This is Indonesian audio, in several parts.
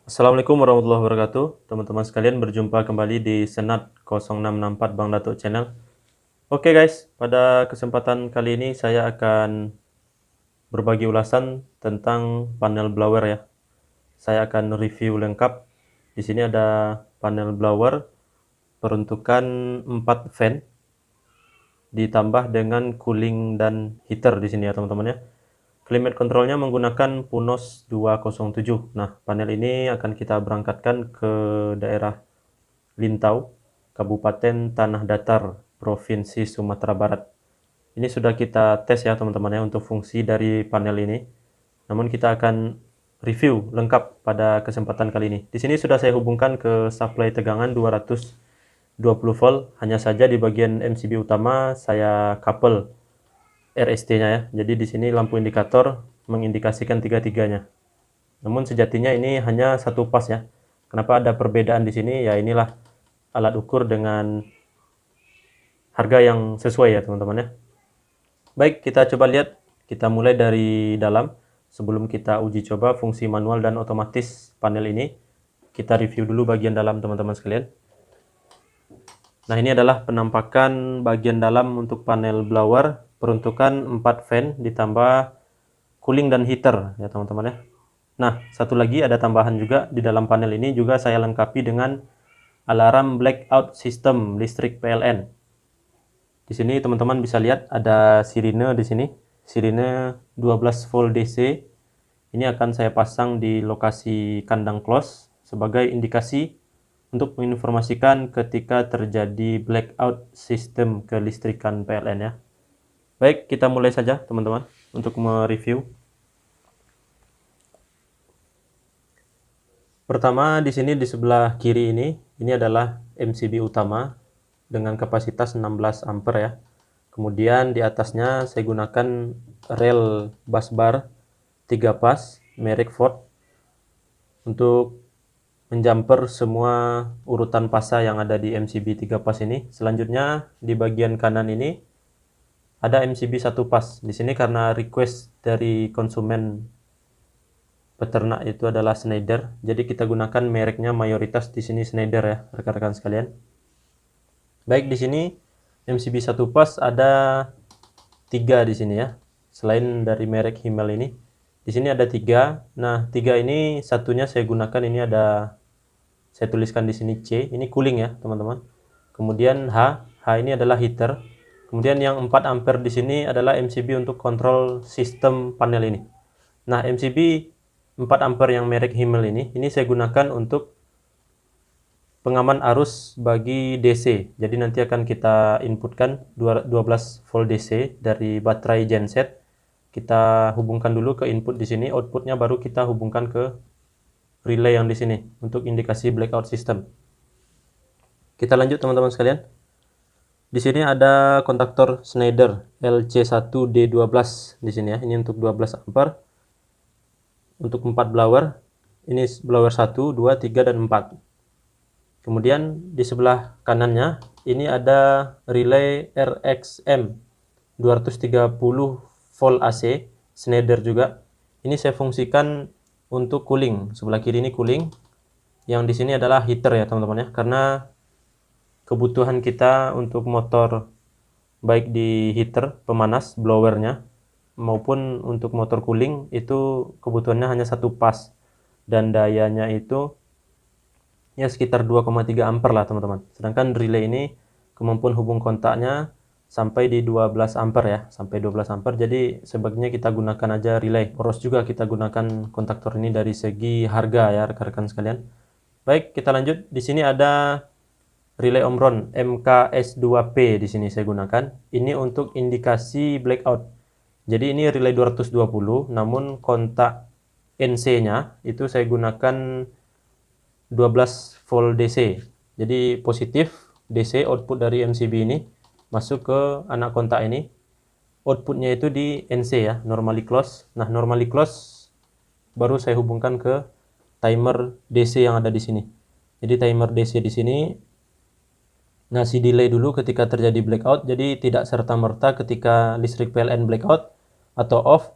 Assalamualaikum warahmatullahi wabarakatuh. Teman-teman sekalian, berjumpa kembali di Senat 0664 Bang Datuk Channel. Oke guys, pada kesempatan kali ini saya akan berbagi ulasan tentang panel blower ya. Saya akan review lengkap. Di sini ada panel blower peruntukan 4 fan ditambah dengan cooling dan heater di sini ya teman-teman ya. Climate controlnya menggunakan Punos 207. Nah, panel ini akan kita berangkatkan ke daerah Lintau, Kabupaten Tanah Datar, Provinsi Sumatera Barat. Ini sudah kita tes ya teman-teman ya untuk fungsi dari panel ini. Namun kita akan review lengkap pada kesempatan kali ini. Di sini sudah saya hubungkan ke supply tegangan 220 volt. Hanya saja di bagian MCB utama saya couple RST-nya ya. Jadi di sini lampu indikator mengindikasikan tiga-tiganya. Namun sejatinya ini hanya satu pas ya. Kenapa ada perbedaan di sini? Ya inilah alat ukur dengan harga yang sesuai ya teman-teman ya. Baik, kita coba lihat. Kita mulai dari dalam. Sebelum kita uji coba fungsi manual dan otomatis panel ini, kita review dulu bagian dalam teman-teman sekalian. Nah, ini adalah penampakan bagian dalam untuk panel blower, peruntukan 4 fan ditambah cooling dan heater ya teman-teman ya. Nah, satu lagi ada tambahan juga di dalam panel ini juga saya lengkapi dengan alarm blackout system listrik PLN. Di sini teman-teman bisa lihat ada sirine di sini, sirine 12 volt DC. Ini akan saya pasang di lokasi kandang close sebagai indikasi untuk menginformasikan ketika terjadi blackout sistem kelistrikan PLN ya. Baik, kita mulai saja teman-teman untuk mereview. Pertama di sini di sebelah kiri ini adalah MCB utama dengan kapasitas 16 ampere ya. Kemudian di atasnya saya gunakan rel busbar 3 pas merek Ford untuk menjumper semua urutan pasa yang ada di MCB 3 pas ini. Selanjutnya di bagian kanan ini ada MCB 1 pas. Di sini karena request dari konsumen peternak itu adalah Schneider. Jadi kita gunakan mereknya mayoritas di sini Schneider ya, rekan-rekan sekalian. Baik, di sini MCB 1 pas ada 3 di sini ya. Selain dari merek Himmel ini. Di sini ada 3. Nah, 3 ini satunya saya gunakan ini ada, saya tuliskan di sini C, ini cooling ya teman-teman. Kemudian H ini adalah heater. Kemudian yang 4 ampere di sini adalah MCB untuk kontrol sistem panel ini. Nah, MCB 4 ampere yang merek Himmel ini saya gunakan untuk pengaman arus bagi DC. Jadi nanti akan kita inputkan 12 volt DC dari baterai genset. Kita hubungkan dulu ke input di sini, outputnya baru kita hubungkan ke relay yang di sini untuk indikasi blackout system. Kita lanjut teman-teman sekalian. Di sini ada kontaktor Schneider LC1D12 di sini ya. Ini untuk 12 ampere. Untuk 4 blower. Ini blower 1, 2, 3 dan 4. Kemudian di sebelah kanannya ini ada relay RXM 230 volt AC Schneider juga. Ini saya fungsikan untuk cooling. Sebelah kiri ini cooling. Yang di sini adalah heater ya teman-teman ya. Karena kebutuhan kita untuk motor baik di heater pemanas blowernya maupun untuk motor cooling itu kebutuhannya hanya satu pas dan dayanya itu ya sekitar 2,3 ampere lah teman-teman. Sedangkan relay ini kemampuan hubung kontaknya sampai di 12 ampere ya, sampai 12 ampere. Jadi sebaiknya kita gunakan aja relay. Poros juga kita gunakan kontaktor ini dari segi harga ya rekan-rekan sekalian. Baik, kita lanjut. Di sini ada relay Omron MKS2P di sini saya gunakan. Ini untuk indikasi blackout. Jadi ini relay 220, namun kontak NC-nya itu saya gunakan 12 volt DC. Jadi positif DC output dari MCB ini masuk ke anak kontak ini. Outputnya itu di NC ya, normally close. Nah, normally close baru saya hubungkan ke timer DC yang ada di sini. Jadi timer DC di sini ngasih delay dulu ketika terjadi blackout. Jadi tidak serta-merta ketika listrik PLN blackout atau off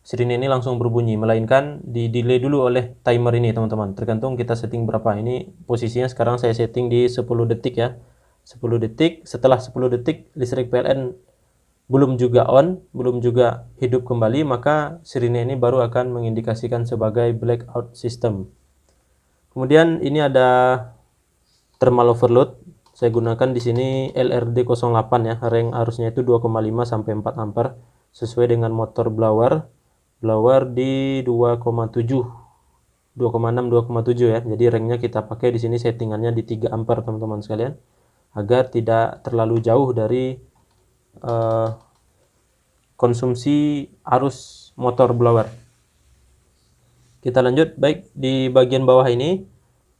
sirine ini langsung berbunyi, melainkan di delay dulu oleh timer ini teman-teman. Tergantung kita setting berapa. Ini posisinya sekarang saya setting di 10 detik ya. 10 detik, setelah 10 detik listrik PLN belum juga on, belum juga hidup kembali, maka sirine ini baru akan mengindikasikan sebagai blackout system. Kemudian ini ada thermal overload. Saya gunakan di sini LRD08 ya, range arusnya itu 2,5 sampai 4 ampere sesuai dengan motor blower di 2,7, 2,6, 2,7 ya. Jadi ranknya kita pakai di sini settingannya di 3 ampere teman-teman sekalian, agar tidak terlalu jauh dari konsumsi arus motor blower. Kita lanjut. Baik, di bagian bawah ini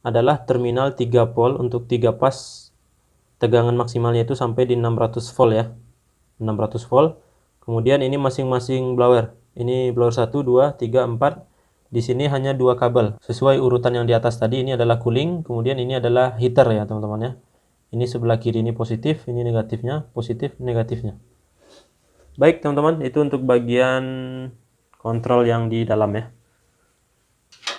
adalah terminal 3 pol untuk 3 pas, tegangan maksimalnya itu sampai di 600 volt ya, 600 volt. Kemudian ini masing-masing blower, ini blower 1, 2, 3, 4. Di sini hanya 2 kabel sesuai urutan yang di atas tadi. Ini adalah cooling, kemudian ini adalah heater ya teman-teman ya. Ini sebelah kiri ini positif, ini negatifnya, positif negatifnya. Baik teman-teman, itu untuk bagian kontrol yang di dalam ya.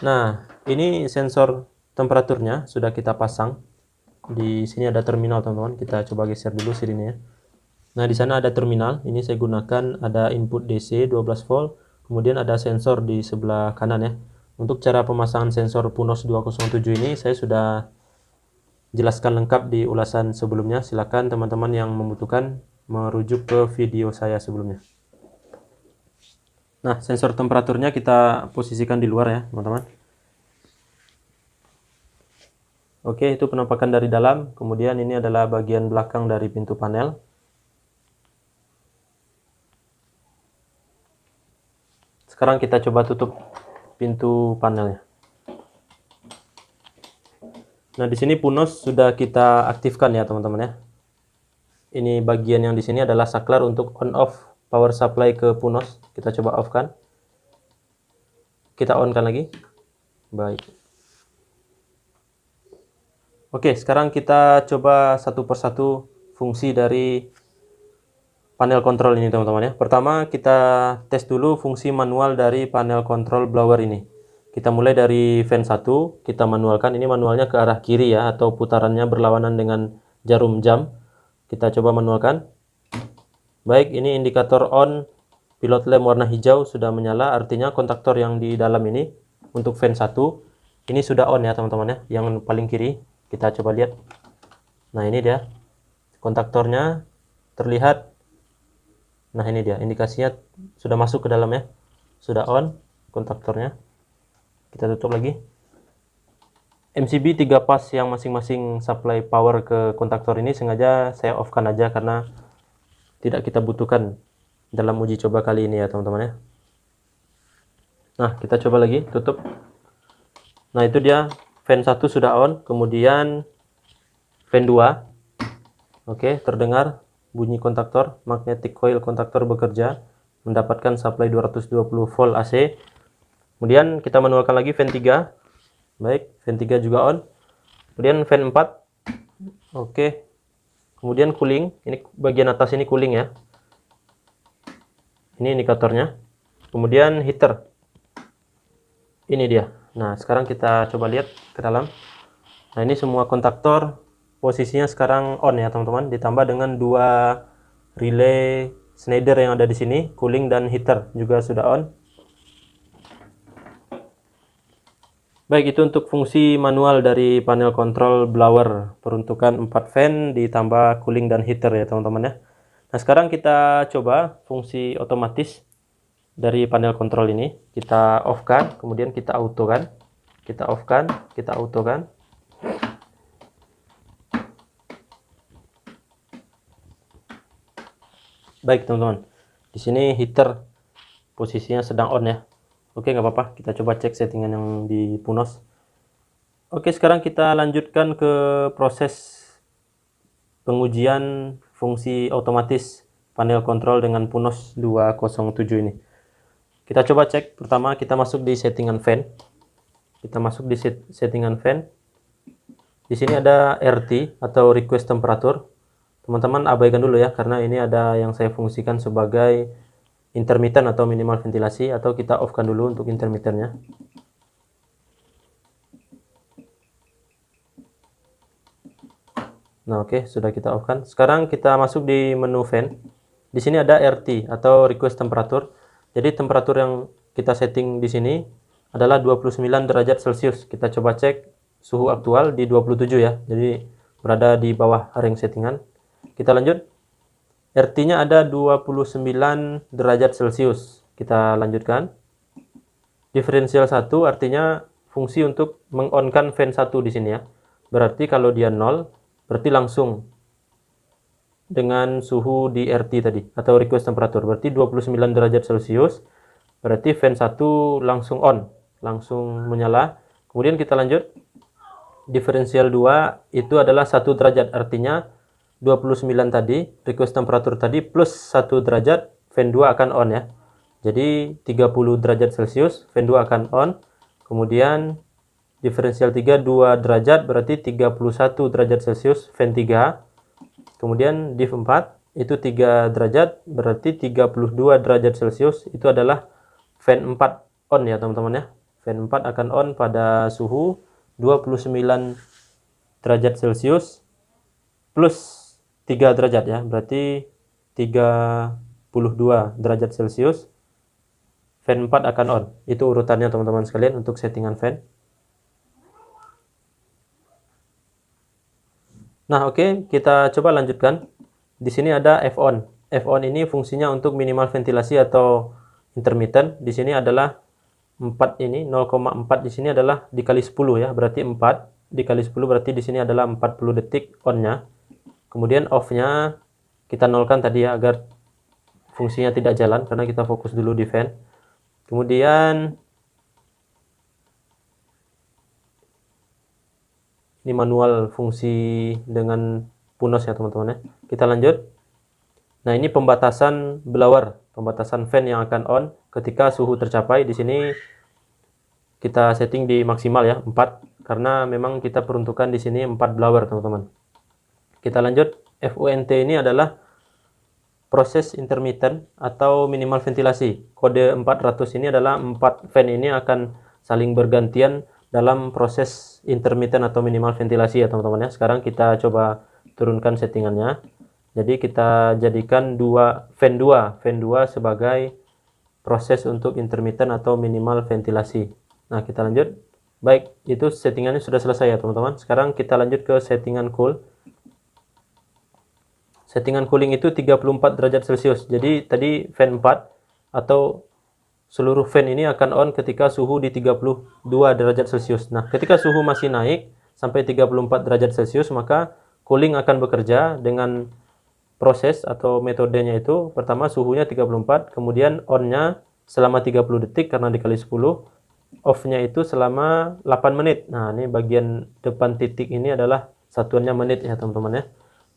Nah, ini sensor temperaturnya sudah kita pasang. Di sini ada terminal teman-teman. Kita coba geser dulu sini ya. Nah, di sana ada terminal. Ini saya gunakan ada input DC 12 volt. Kemudian ada sensor di sebelah kanan ya. Untuk cara pemasangan sensor Punos 207 ini saya sudah jelaskan lengkap di ulasan sebelumnya. Silakan teman-teman yang membutuhkan merujuk ke video saya sebelumnya. Nah, sensor temperaturnya kita posisikan di luar ya teman-teman. Oke, itu penampakan dari dalam. Kemudian ini adalah bagian belakang dari pintu panel. Sekarang kita coba tutup pintu panelnya. Nah, di sini Punos sudah kita aktifkan ya teman-teman ya. Ini bagian yang di sini adalah saklar untuk on off power supply ke Punos. Kita coba off kan. Kita on kan lagi. Baik. Oke, sekarang kita coba satu persatu fungsi dari panel kontrol ini teman-teman ya. Pertama kita tes dulu fungsi manual dari panel kontrol blower ini. Kita mulai dari fan 1, kita manualkan. Ini manualnya ke arah kiri ya, atau putarannya berlawanan dengan jarum jam. Kita coba manualkan. Baik, ini indikator on, pilot lamp warna hijau sudah menyala, artinya kontaktor yang di dalam ini untuk fan 1 ini sudah on ya teman-teman ya. Yang paling kiri kita coba lihat. Nah, ini dia kontaktornya terlihat. Nah, ini dia indikasinya sudah masuk ke dalam ya, sudah on kontaktornya. Kita tutup lagi. MCB 3 pas yang masing-masing supply power ke kontaktor ini sengaja saya off kan aja karena tidak kita butuhkan dalam uji coba kali ini ya teman-teman ya. Nah, kita coba lagi tutup. Nah, itu dia fan 1 sudah on, kemudian fan 2. Oke, terdengar bunyi kontaktor, magnetic coil kontaktor bekerja, mendapatkan supply 220 volt AC. Kemudian kita manualkan lagi fan 3. Baik, fan 3 juga on. Kemudian fan 4. Oke. Kemudian cooling, ini bagian atas ini cooling ya. Ini indikatornya. Kemudian heater. Ini dia. Nah, sekarang kita coba lihat ke dalam. Nah, ini semua kontaktor posisinya sekarang on ya teman-teman, ditambah dengan 2 relay Schneider yang ada di sini, cooling dan heater juga sudah on. Baik, itu untuk fungsi manual dari panel kontrol blower, peruntukan 4 fan ditambah cooling dan heater ya teman-teman ya. Nah, sekarang kita coba fungsi otomatis dari panel kontrol ini. Kita off kan, kemudian kita auto kan. Kita off kan, kita auto kan. Baik teman-teman, di sini heater posisinya sedang on ya. Oke, nggak apa-apa, kita coba cek settingan yang di Punos. Oke, sekarang kita lanjutkan ke proses pengujian fungsi otomatis panel kontrol dengan Punos 207 ini. Kita coba cek. Pertama kita masuk di settingan fan. Kita masuk di settingan fan. Di sini ada RT atau request temperatur. Teman-teman abaikan dulu ya, karena ini ada yang saya fungsikan sebagai intermittent atau minimal ventilasi, atau kita off-kan dulu untuk intermittennya. Nah, oke, sudah kita off-kan. Sekarang kita masuk di menu fan. Di sini ada RT atau request temperatur. Jadi temperatur yang kita setting di sini adalah 29 derajat Celcius. Kita coba cek suhu aktual di 27 ya. Jadi berada di bawah range settingan. Kita lanjut. RT-nya ada 29 derajat Celcius. Kita lanjutkan. Diferensial 1 artinya fungsi untuk meng-on-kan fan 1 di sini ya. Berarti kalau dia 0, berarti langsung dengan suhu di RT tadi atau request temperatur. Berarti 29 derajat Celcius. Berarti fan 1 langsung on, langsung menyala. Kemudian kita lanjut. Diferensial 2 itu adalah 1 derajat, artinya 29 tadi, request temperatur tadi plus 1 derajat, fan 2 akan on ya. Jadi 30 derajat Celcius, fan 2 akan on. Kemudian diferensial 3 2 derajat berarti 31 derajat Celcius, fan 3. Kemudian div 4 itu 3 derajat berarti 32 derajat Celcius, itu adalah fan 4 on ya teman-teman ya. Fan 4 akan on pada suhu 29 derajat Celcius plus 3 derajat ya, berarti 32 derajat Celcius, fan 4 akan on. Itu urutannya teman-teman sekalian untuk settingan fan. Nah, oke, kita coba lanjutkan. Di sini ada F-on. F-on ini fungsinya untuk minimal ventilasi atau intermittent. Di sini adalah 4 ini, 0,4 di sini adalah dikali 10 ya, berarti 4 dikali 10 berarti di sini adalah 40 detik on-nya. Kemudian off-nya kita nolkan tadi ya, agar fungsinya tidak jalan, karena kita fokus dulu di fan. Kemudian ini manual fungsi dengan punos ya teman-teman ya. Kita lanjut. Nah, ini pembatasan blower, pembatasan fan yang akan on ketika suhu tercapai. Di sini kita setting di maksimal ya, 4, karena memang kita peruntukan di sini 4 blower teman-teman. Kita lanjut. FUNT ini adalah proses intermittent atau minimal ventilasi. Kode 400 ini adalah 4 fan ini akan saling bergantian dalam proses intermittent atau minimal ventilasi ya teman-teman ya. Sekarang kita coba turunkan settingannya. Jadi kita jadikan fan 2 sebagai proses untuk intermittent atau minimal ventilasi. Nah, kita lanjut. Baik, itu settingannya sudah selesai ya teman-teman. Sekarang kita lanjut ke settingan cool. Settingan cooling itu 34 derajat Celcius. Jadi tadi fan 4 atau seluruh fan ini akan on ketika suhu di 32 derajat Celcius. Nah, ketika suhu masih naik sampai 34 derajat Celcius, maka cooling akan bekerja dengan proses atau metodenya itu. Pertama suhunya 34, kemudian on-nya selama 30 detik karena dikali 10, off-nya itu selama 8 menit. Nah, ini bagian depan titik ini adalah satuannya menit ya teman-teman ya.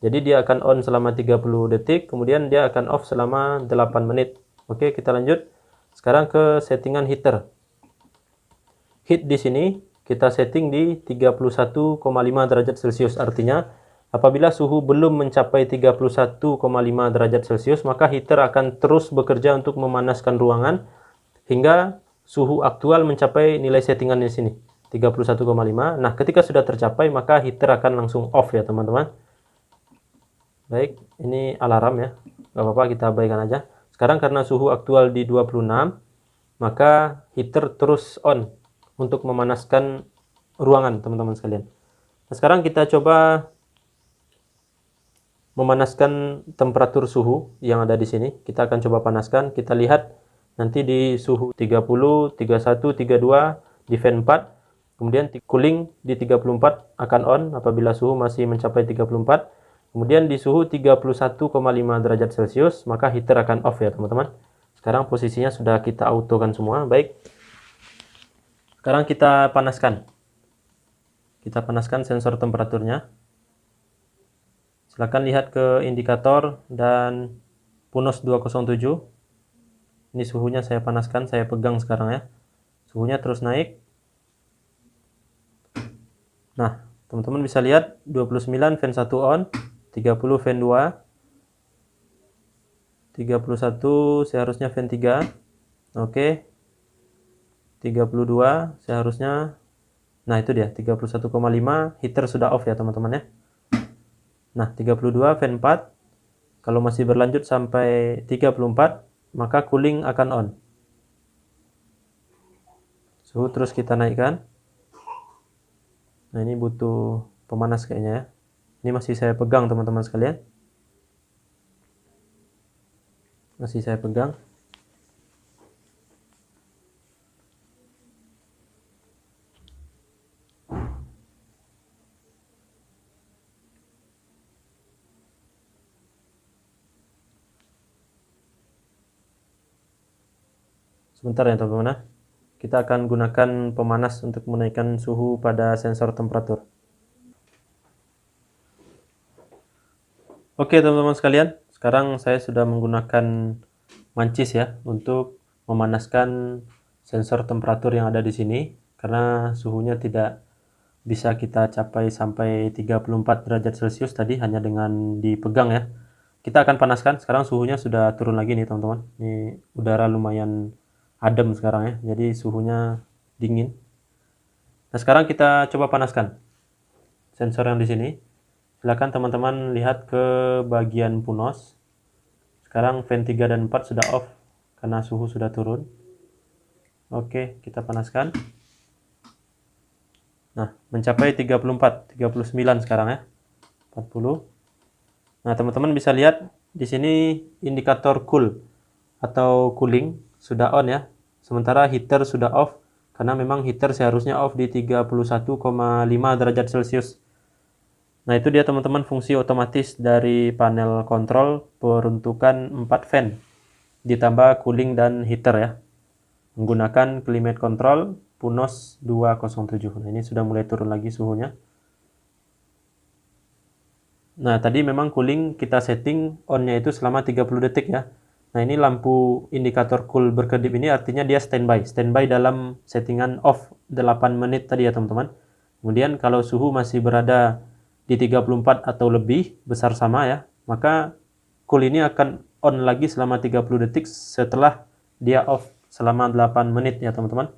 Jadi dia akan on selama 30 detik, kemudian dia akan off selama 8 menit. Oke, kita lanjut. Sekarang ke settingan heater. Heat di sini kita setting di 31,5 derajat Celcius. Artinya apabila suhu belum mencapai 31,5 derajat Celcius, maka heater akan terus bekerja untuk memanaskan ruangan hingga suhu aktual mencapai nilai settingan di sini, 31,5. Nah, ketika sudah tercapai, maka heater akan langsung off ya teman-teman. Baik, ini alarm ya. Gak apa-apa, kita abaikan aja. Sekarang karena suhu aktual di 26, maka heater terus on untuk memanaskan ruangan teman-teman sekalian. Nah, sekarang kita coba memanaskan temperatur suhu yang ada di sini. Kita akan coba panaskan. Kita lihat nanti di suhu 30, 31, 32 di fan 4. Kemudian cooling di 34 akan on apabila suhu masih mencapai 34. Kemudian di suhu 31,5 derajat Celcius, maka heater akan off ya teman-teman. Sekarang posisinya sudah kita autokan semua. Baik. Sekarang kita panaskan. Kita panaskan sensor temperaturnya. Silakan lihat ke indikator dan Punos 207. Ini suhunya saya panaskan, saya pegang sekarang ya. Suhunya terus naik. Nah, teman-teman bisa lihat 29 fan 1 on, 30 fan 2. 31 seharusnya fan 3. Oke. 32 seharusnya, nah itu dia 31,5, heater sudah off ya teman-teman ya. Nah 32 fan 4, kalau masih berlanjut sampai 34 maka cooling akan on. Suhu terus kita naikkan. Nah ini butuh pemanas kayaknya ya. Ini masih saya pegang teman-teman sekalian. Masih saya pegang. Sebentar ya teman-teman ya. Kita akan gunakan pemanas untuk menaikkan suhu pada sensor temperatur. Oke teman-teman sekalian, sekarang saya sudah menggunakan mancis ya untuk memanaskan sensor temperatur yang ada di sini, karena suhunya tidak bisa kita capai sampai 34 derajat Celcius tadi hanya dengan dipegang ya. Kita akan panaskan. Sekarang suhunya sudah turun lagi nih teman-teman. Ini udara lumayan adem sekarang ya, jadi suhunya dingin. Nah sekarang kita coba panaskan sensor yang di sini. Silakan teman-teman lihat ke bagian punos. Sekarang fan 3 dan 4 sudah off karena suhu sudah turun. Oke, kita panaskan. Nah, mencapai 34, 39 sekarang ya. 40. Nah, teman-teman bisa lihat di sini indikator cool atau cooling sudah on ya. Sementara heater sudah off karena memang heater seharusnya off di 31,5 derajat Celcius. Nah, itu dia teman-teman fungsi otomatis dari panel kontrol peruntukan 4 fan ditambah cooling dan heater ya. Menggunakan climate control Punos 207. Nah, ini sudah mulai turun lagi suhunya. Nah, tadi memang cooling kita setting on-nya itu selama 30 detik ya. Nah, ini lampu indikator cool berkedip ini artinya dia standby. Standby dalam settingan off 8 menit tadi ya teman-teman. Kemudian kalau suhu masih berada di 34 atau lebih besar sama ya, maka cool ini akan on lagi selama 30 detik setelah dia off selama 8 menit ya teman-teman.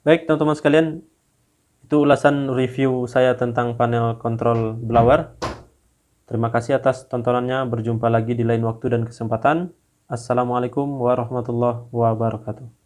Baik teman-teman sekalian, itu ulasan review saya tentang panel kontrol blower. Terima kasih atas tontonannya, berjumpa lagi di lain waktu dan kesempatan. Assalamualaikum warahmatullahi wabarakatuh.